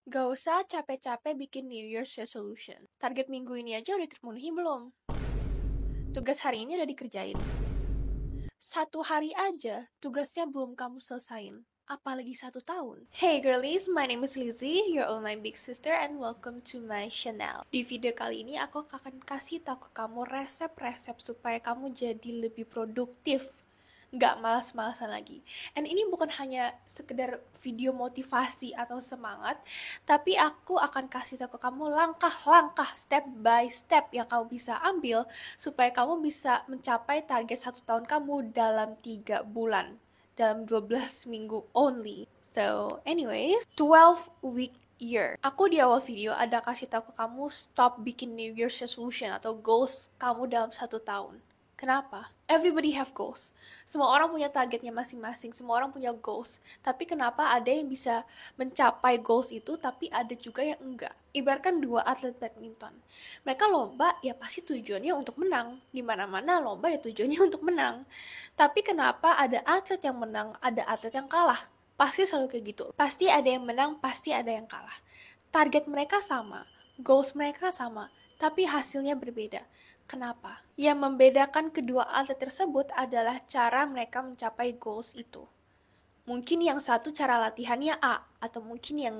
Gak usah capek-capek bikin New Year's resolution. Target minggu ini aja udah terpenuhi belum? Tugas hari ini udah dikerjain. Satu hari aja tugasnya belum kamu selesain. Apalagi 1 tahun. Hey girlies, my name is Lizzie, your online big sister, and welcome to my channel. Di video kali ini aku akan kasih tahu ke kamu resep-resep supaya kamu jadi lebih produktif, nggak malas-malasan lagi. And ini bukan hanya sekedar video motivasi atau semangat, tapi aku akan kasih tahu ke kamu langkah-langkah step by step yang kamu bisa ambil supaya kamu bisa mencapai target 1 tahun kamu dalam 3 bulan, dalam 12 minggu only. So anyways, 12-week year. Aku di awal video ada kasih tahu ke kamu stop bikin New Year's resolution atau goals kamu dalam 1 tahun. Kenapa? Everybody have goals. Semua orang punya targetnya masing-masing, semua orang punya goals. Tapi kenapa ada yang bisa mencapai goals itu, tapi ada juga yang enggak? Ibaratkan dua atlet badminton. Mereka lomba, ya pasti tujuannya untuk menang. Di mana-mana lomba ya tujuannya untuk menang. Tapi kenapa ada atlet yang menang, ada atlet yang kalah? Pasti selalu kayak gitu. Pasti ada yang menang, pasti ada yang kalah. Target mereka sama, goals mereka sama, tapi hasilnya berbeda. Kenapa? Yang membedakan kedua atlet tersebut adalah cara mereka mencapai goals itu. Mungkin yang satu cara latihannya A, atau mungkin yang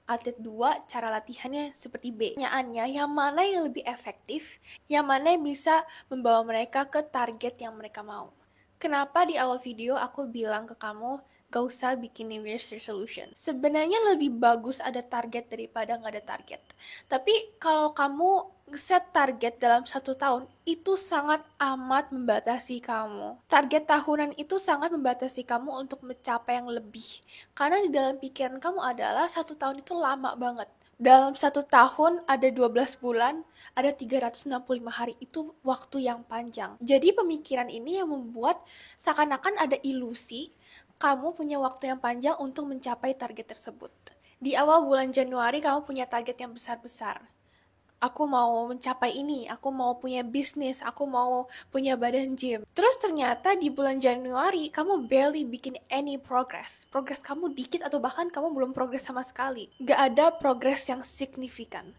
atlet dua cara latihannya seperti B. Pertanyaannya, yang mana yang lebih efektif, yang mana yang bisa membawa mereka ke target yang mereka mau. Kenapa di awal video aku bilang ke kamu, gak usah bikin New Year's resolution. Sebenarnya lebih bagus ada target daripada gak ada target. Tapi kalau kamu set target dalam 1 tahun, itu sangat amat membatasi kamu. Target tahunan itu sangat membatasi kamu untuk mencapai yang lebih. Karena di dalam pikiran kamu adalah 1 tahun itu lama banget. Dalam 1 tahun ada 12 bulan, ada 365 hari, itu waktu yang panjang. Jadi pemikiran ini yang membuat seakan-akan ada ilusi kamu punya waktu yang panjang untuk mencapai target tersebut. Di awal bulan Januari kamu punya target yang besar-besar. Aku mau mencapai ini, aku mau punya bisnis, aku mau punya badan gym. Terus ternyata di bulan Januari kamu barely bikin any progress. Progress kamu dikit atau bahkan kamu belum progress sama sekali. Gak ada progress yang signifikan.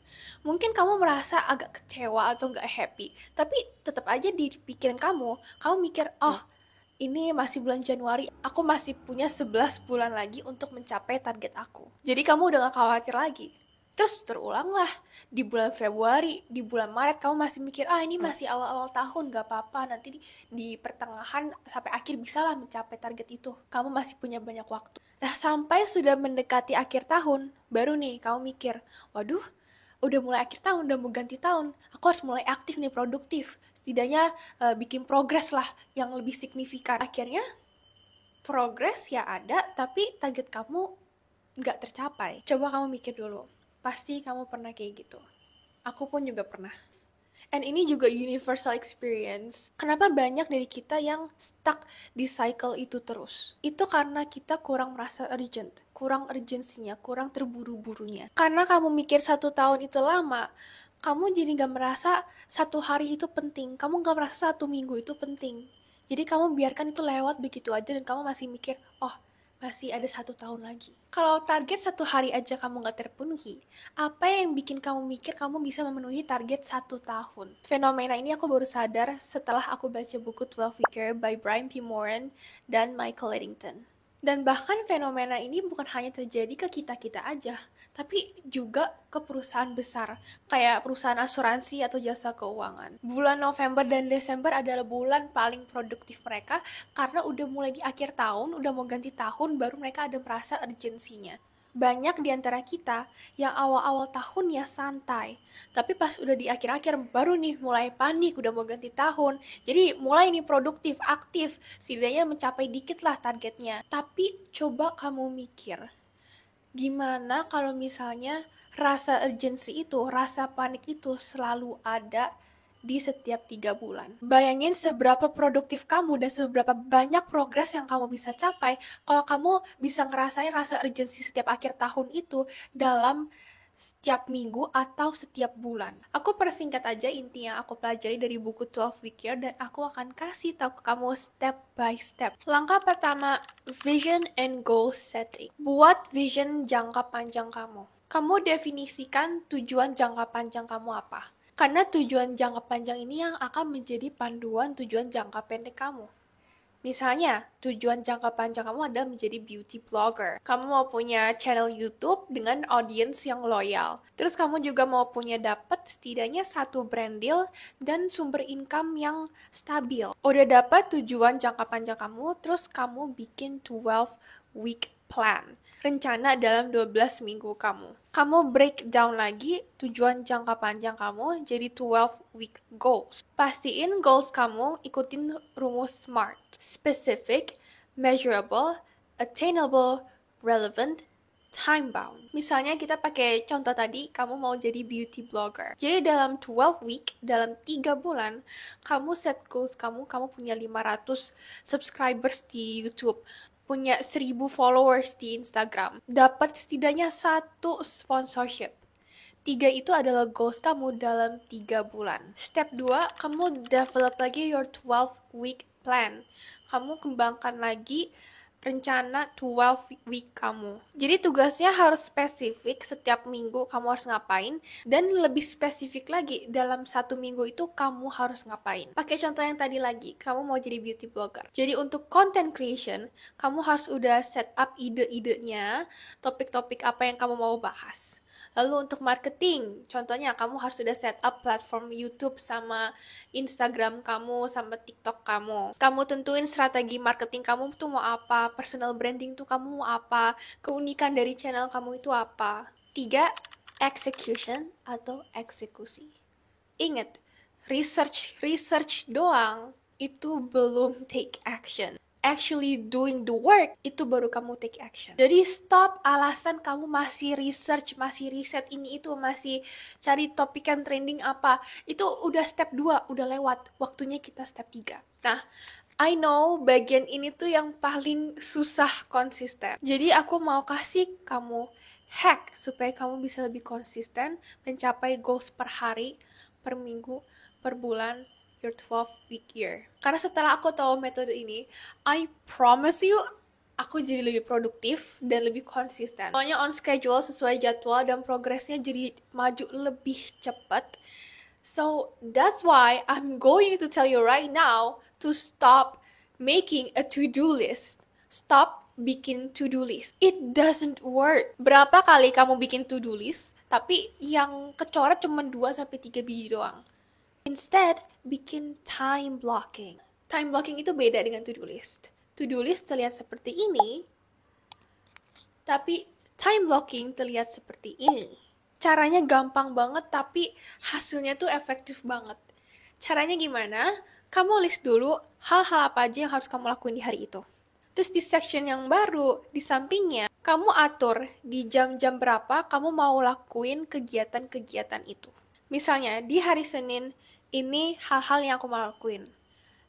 Mungkin kamu merasa agak kecewa atau gak happy, tapi tetap aja di pikiran kamu mikir, oh ini masih bulan Januari, aku masih punya 11 bulan lagi untuk mencapai target aku. Jadi kamu udah gak khawatir lagi. Terus terulanglah di bulan Februari, di bulan Maret kamu masih mikir, ini masih awal-awal tahun, gak apa-apa, nanti di pertengahan sampai akhir bisalah mencapai target itu. Kamu masih punya banyak waktu. Nah, sampai sudah mendekati akhir tahun, baru nih kamu mikir, waduh, udah mulai akhir tahun, udah mau ganti tahun, aku harus mulai aktif nih, produktif. Setidaknya bikin progres lah yang lebih signifikan. Akhirnya progres ya ada, tapi target kamu nggak tercapai. Coba kamu mikir dulu. Pasti kamu pernah kayak gitu. Aku pun juga pernah. And ini juga universal experience. Kenapa banyak dari kita yang stuck di cycle itu terus? Itu karena kita kurang merasa urgent, kurang urgensinya, kurang terburu-burunya. Karena kamu mikir 1 tahun itu lama, kamu jadi gak merasa 1 hari itu penting. Kamu gak merasa 1 minggu itu penting. Jadi kamu biarkan itu lewat begitu aja dan kamu masih mikir, oh masih ada 1 tahun lagi. Kalau target 1 hari aja kamu gak terpenuhi, apa yang bikin kamu mikir kamu bisa memenuhi target 1 tahun? Fenomena ini aku baru sadar setelah aku baca buku 12 Week Year by Brian P. Moran dan Michael Eddington. Dan bahkan fenomena ini bukan hanya terjadi ke kita-kita aja, tapi juga ke perusahaan besar, kayak perusahaan asuransi atau jasa keuangan. Bulan November dan Desember adalah bulan paling produktif mereka, karena udah mulai di akhir tahun, udah mau ganti tahun, baru mereka ada merasa urgensinya. Banyak di antara kita yang awal-awal tahunnya santai, tapi pas udah di akhir-akhir baru nih mulai panik, udah mau ganti tahun. Jadi mulai nih produktif, aktif, setidaknya mencapai dikit lah targetnya. Tapi coba kamu mikir, gimana kalau misalnya rasa urgensi itu, rasa panik itu selalu ada di setiap 3 bulan. Bayangin seberapa produktif kamu dan seberapa banyak progres yang kamu bisa capai kalau kamu bisa ngerasain rasa urgensi setiap akhir tahun itu dalam setiap minggu atau setiap bulan. Aku persingkat aja inti yang aku pelajari dari buku 12 Week Year dan aku akan kasih tahu ke kamu step by step. Langkah pertama, vision and goal setting. Buat vision jangka panjang kamu. Kamu definisikan tujuan jangka panjang kamu apa. Karena tujuan jangka panjang ini yang akan menjadi panduan tujuan jangka pendek kamu. Misalnya, tujuan jangka panjang kamu adalah menjadi beauty blogger. Kamu mau punya channel YouTube dengan audience yang loyal. Terus kamu juga mau punya dapat setidaknya satu brand deal dan sumber income yang stabil. Udah dapat tujuan jangka panjang kamu, terus kamu bikin 12-week plan. Rencana dalam 12 minggu kamu. Kamu breakdown lagi tujuan jangka panjang kamu jadi 12-week goals. Pastiin goals kamu ikutin rumus SMART. Specific, measurable, attainable, relevant, time-bound. Misalnya kita pakai contoh tadi, kamu mau jadi beauty blogger. Jadi dalam 12 week, dalam 3 bulan, kamu set goals kamu punya 500 subscribers di YouTube, punya 1000 followers di Instagram, dapat setidaknya 1 sponsorship. 3 itu adalah goals kamu dalam 3 bulan. Step 2, kamu develop lagi your 12-week plan. Kamu kembangkan lagi rencana 12-week kamu. Jadi tugasnya harus spesifik, setiap minggu kamu harus ngapain, dan lebih spesifik lagi, dalam 1 minggu itu kamu harus ngapain. Pakai contoh yang tadi lagi, kamu mau jadi beauty blogger. Jadi untuk content creation, kamu harus udah set up ide-idenya, topik-topik apa yang kamu mau bahas. Lalu untuk marketing, contohnya kamu harus sudah set up platform YouTube sama Instagram kamu, sama TikTok kamu. Kamu tentuin strategi marketing kamu tuh mau apa, personal branding tuh kamu mau apa, keunikan dari channel kamu itu apa. 3, execution atau eksekusi. Ingat, research doang itu belum take action. Actually doing the work, itu baru kamu take action. Jadi stop alasan kamu masih research, masih riset ini itu, masih cari topik yang trending apa. Itu udah step 2, udah lewat. Waktunya kita step 3. Nah, I know bagian ini tuh yang paling susah konsisten. Jadi aku mau kasih kamu hack supaya kamu bisa lebih konsisten mencapai goals per hari, per minggu, per bulan, your 12-week year. Karena setelah aku tahu metode ini, I promise you, aku jadi lebih produktif dan lebih konsisten. Pokoknya on schedule, sesuai jadwal, dan progresnya jadi maju lebih cepat. So, that's why I'm going to tell you right now to stop making a to-do list. Stop bikin to-do list. It doesn't work. Berapa kali kamu bikin to-do list, tapi yang kecoret cuma 2-3 biji doang. Instead, bikin time blocking. Time blocking itu beda dengan to-do list. To-do list terlihat seperti ini, tapi time blocking terlihat seperti ini. Caranya gampang banget, tapi hasilnya tuh efektif banget. Caranya gimana? Kamu list dulu hal-hal apa aja yang harus kamu lakuin di hari itu. Terus di section yang baru, di sampingnya, kamu atur di jam-jam berapa kamu mau lakuin kegiatan-kegiatan itu. Misalnya, di hari Senin, ini hal-hal yang aku mau lakuin.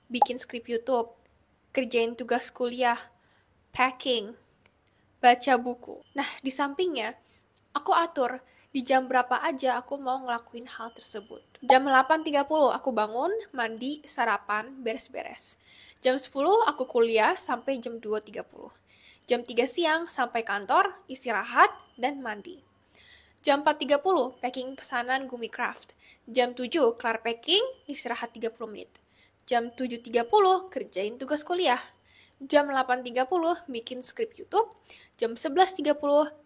Bikin skrip YouTube, kerjain tugas kuliah, packing, baca buku. Nah, di sampingnya, aku atur di jam berapa aja aku mau ngelakuin hal tersebut. Jam 8.30 aku bangun, mandi, sarapan, beres-beres. Jam 10 aku kuliah sampai jam 2.30. Jam 3 siang sampai kantor, istirahat, dan mandi. Jam 4.30, packing pesanan Gumi Craft. Jam 7, kelar packing, istirahat 30 menit. Jam 7.30, kerjain tugas kuliah. Jam 8.30, bikin skrip YouTube. Jam 11.30,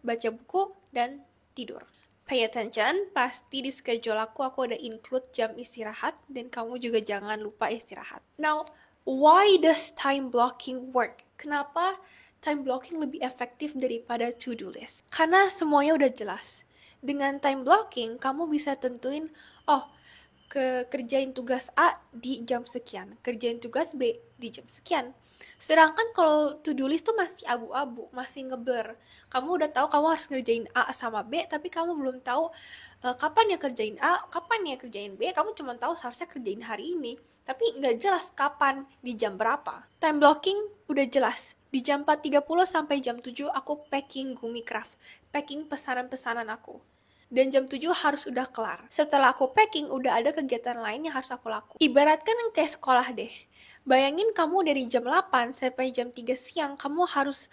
baca buku, dan tidur. Pay attention, pasti di schedule aku ada include jam istirahat, dan kamu juga jangan lupa istirahat. Now, why does time blocking work? Kenapa time blocking lebih efektif daripada to-do list? Karena semuanya udah jelas. Dengan time blocking, kamu bisa tentuin, kerjain tugas A di jam sekian, kerjain tugas B di jam sekian. Sedangkan kalau to-do list tuh masih abu-abu, masih ngeblur. Kamu udah tahu kamu harus ngerjain A sama B, tapi kamu belum tahu kapan ya kerjain A, kapan ya kerjain B. Kamu cuma tahu seharusnya kerjain hari ini, tapi nggak jelas kapan, di jam berapa. Time blocking udah jelas. Di jam 4.30 sampai jam 7 aku packing Gumi Craft, packing pesanan-pesanan aku. Dan jam 7 harus udah kelar. Setelah aku packing, udah ada kegiatan lain yang harus aku lakukan. Ibaratkan kayak sekolah deh. Bayangin kamu dari jam 8 sampai jam 3 siang, kamu harus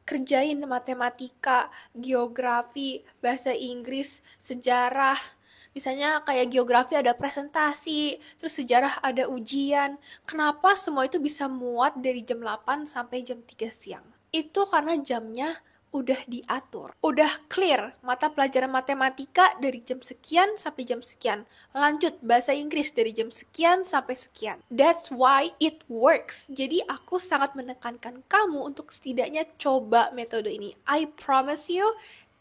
Kerjain matematika, geografi, bahasa Inggris, sejarah. Misalnya kayak geografi ada presentasi, terus sejarah ada ujian. Kenapa semua itu bisa muat dari jam 8 sampai jam 3 siang? Itu karena jamnya udah diatur. Udah clear, mata pelajaran matematika dari jam sekian sampai jam sekian. Lanjut, bahasa Inggris dari jam sekian sampai sekian. That's why it works. Jadi aku sangat menekankan kamu untuk setidaknya coba metode ini. I promise you,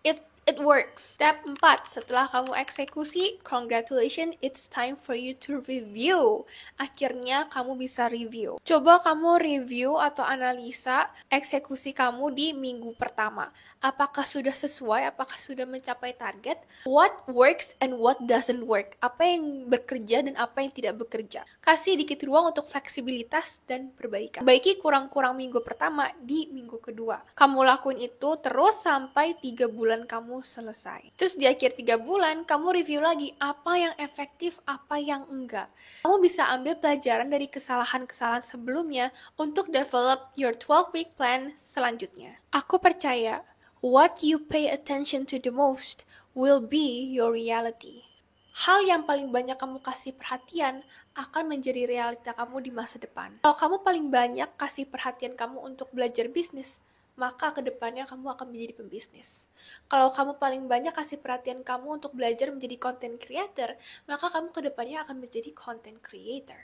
it works. Step 4, setelah kamu eksekusi, congratulations, it's time for you to review. Akhirnya kamu bisa review. Coba kamu review atau analisa eksekusi kamu di minggu pertama. Apakah sudah sesuai? Apakah sudah mencapai target? What works and what doesn't work? Apa yang bekerja dan apa yang tidak bekerja? Kasih dikit ruang untuk fleksibilitas dan perbaikan. Baiki kurang-kurang minggu pertama di minggu kedua. Kamu lakuin itu terus sampai 3 bulan kamu selesai. Terus di akhir 3 bulan, kamu review lagi apa yang efektif, apa yang enggak. Kamu bisa ambil pelajaran dari kesalahan-kesalahan sebelumnya untuk develop your 12-week plan selanjutnya. Aku percaya, what you pay attention to the most will be your reality. Hal yang paling banyak kamu kasih perhatian akan menjadi realita kamu di masa depan. Kalau kamu paling banyak kasih perhatian kamu untuk belajar bisnis, maka kedepannya kamu akan menjadi pembisnis. Kalau kamu paling banyak kasih perhatian kamu untuk belajar menjadi content creator, maka kamu kedepannya akan menjadi content creator.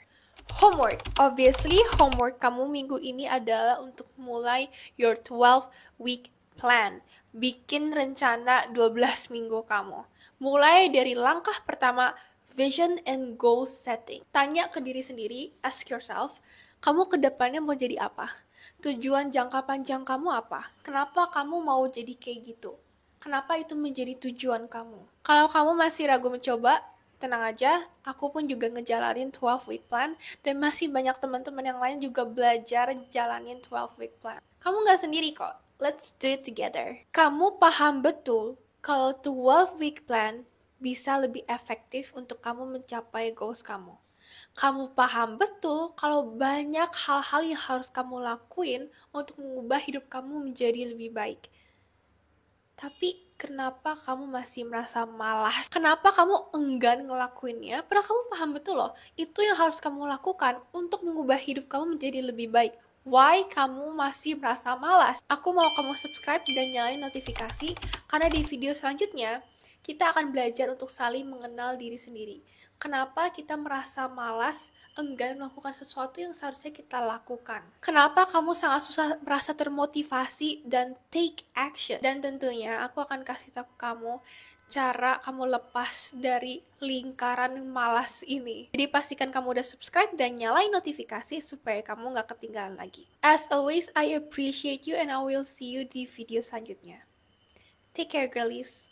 Homework. Obviously, homework kamu minggu ini adalah untuk mulai your 12-week plan. Bikin rencana 12 minggu kamu. Mulai dari langkah pertama, vision and goal setting. Tanya ke diri sendiri, ask yourself, kamu kedepannya mau jadi apa? Tujuan jangka panjang kamu apa? Kenapa kamu mau jadi kayak gitu? Kenapa itu menjadi tujuan kamu? Kalau kamu masih ragu mencoba, tenang aja, aku pun juga ngejalanin 12-week plan, dan masih banyak teman-teman yang lain juga belajar jalanin 12-week plan. Kamu nggak sendiri kok, let's do it together. Kamu paham betul kalau 12-week plan bisa lebih efektif untuk kamu mencapai goals kamu. Kamu paham betul kalau banyak hal-hal yang harus kamu lakuin untuk mengubah hidup kamu menjadi lebih baik. Tapi kenapa kamu masih merasa malas? Kenapa kamu enggan ngelakuinnya? Padahal kamu paham betul loh, itu yang harus kamu lakukan untuk mengubah hidup kamu menjadi lebih baik. Why kamu masih merasa malas? Aku mau kamu subscribe dan nyalain notifikasi, karena di video selanjutnya, kita akan belajar untuk saling mengenal diri sendiri. Kenapa kita merasa malas, enggan melakukan sesuatu yang seharusnya kita lakukan? Kenapa kamu sangat susah merasa termotivasi dan take action? Dan tentunya aku akan kasih tahu kamu cara kamu lepas dari lingkaran malas ini. Jadi pastikan kamu udah subscribe dan nyalain notifikasi supaya kamu gak ketinggalan lagi. As always, I appreciate you and I will see you di video selanjutnya. Take care, girlies.